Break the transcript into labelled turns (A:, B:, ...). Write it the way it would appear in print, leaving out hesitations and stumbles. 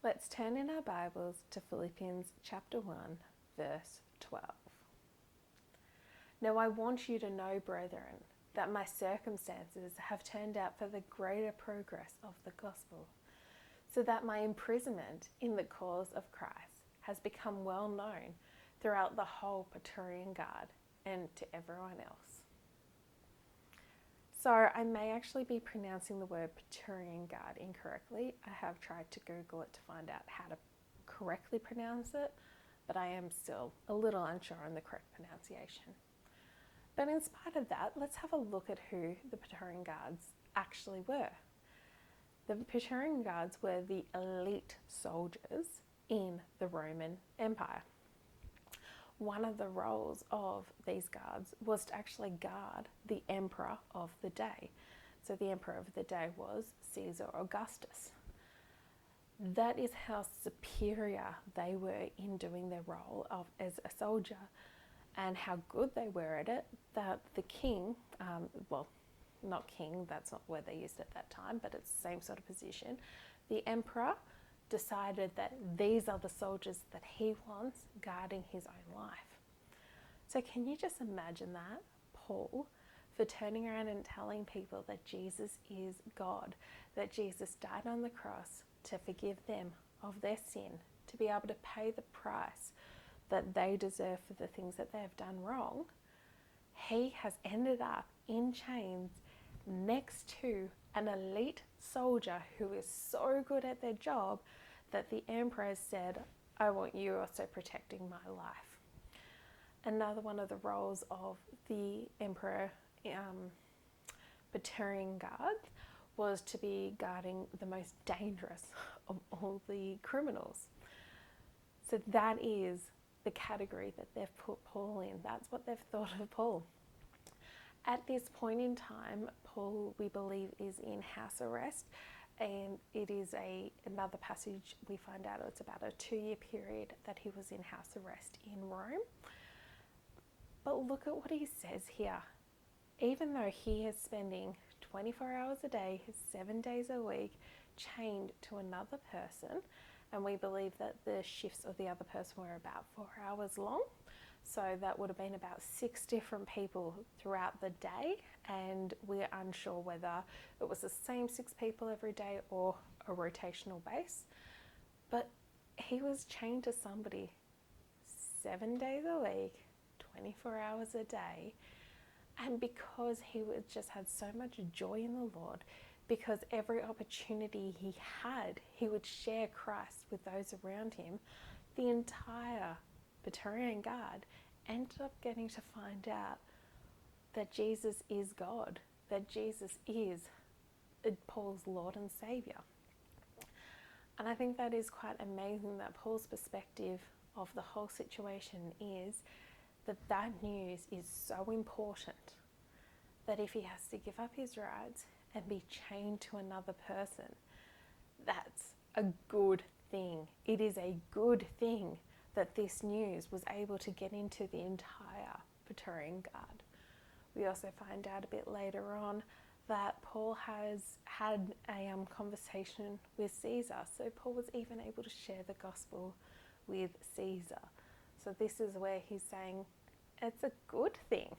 A: Let's turn in our Bibles to Philippians Chapter 1, verse 12. Now I want you to know, brethren, that my circumstances have turned out for the greater progress of the gospel, so that my imprisonment in the cause of Christ has become well known throughout the whole Praetorian Guard and to everyone else. So I may actually be pronouncing the word Praetorian Guard incorrectly. I have tried to Google it to find out how to correctly pronounce it, but I am still a little unsure on the correct pronunciation. But in spite of that, let's have a look at who the Praetorian Guards actually were. The Praetorian Guards were the elite soldiers in the Roman Empire. One of the roles of these guards was to actually guard the emperor of the day. So the emperor of the day was Caesar Augustus. That is how superior they were in doing their role as a soldier, and how good they were at it, that the king, not king, that's not where they used it at that time, but it's the same sort of position, the emperor decided that these are the soldiers that he wants guarding his own life. So can you just imagine that? Paul, for turning around and telling people that Jesus is God, that Jesus died on the cross to forgive them of their sin, to be able to pay the price that they deserve for the things that they have done wrong, he has ended up in chains next to an elite soldier who is so good at their job that the emperor said, I want you also protecting my life. Another one of the roles of the emperor Praetorian Guard was to be guarding the most dangerous of all the criminals. So that is the category that they've put Paul in. That's what they've thought of Paul. At this point in time, Paul, we believe, is in house arrest, and it is another passage we find out it's about a 2-year period that he was in house arrest in Rome. But look at what he says here. Even though he is spending 24 hours a day, 7 days a week, chained to another person, and we believe that the shifts of the other person were about 4 hours long. So that would have been about 6 different people throughout the day, and we're unsure whether it was the same 6 people every day or a rotational base. But he was chained to somebody 7 days a week, 24 hours a day, and because he just had so much joy in the Lord, because every opportunity he had, he would share Christ with those around him, the entire Praetorian Guard ended up getting to find out that Jesus is God, that Jesus is Paul's Lord and Saviour. And I think that is quite amazing that Paul's perspective of the whole situation is that news is so important that if he has to give up his rights and be chained to another person, that's a good thing. It is a good thing that this news was able to get into the entire Praetorian Guard. We also find out a bit later on that Paul has had a conversation with Caesar. So Paul was even able to share the gospel with Caesar. So this is where he's saying it's a good thing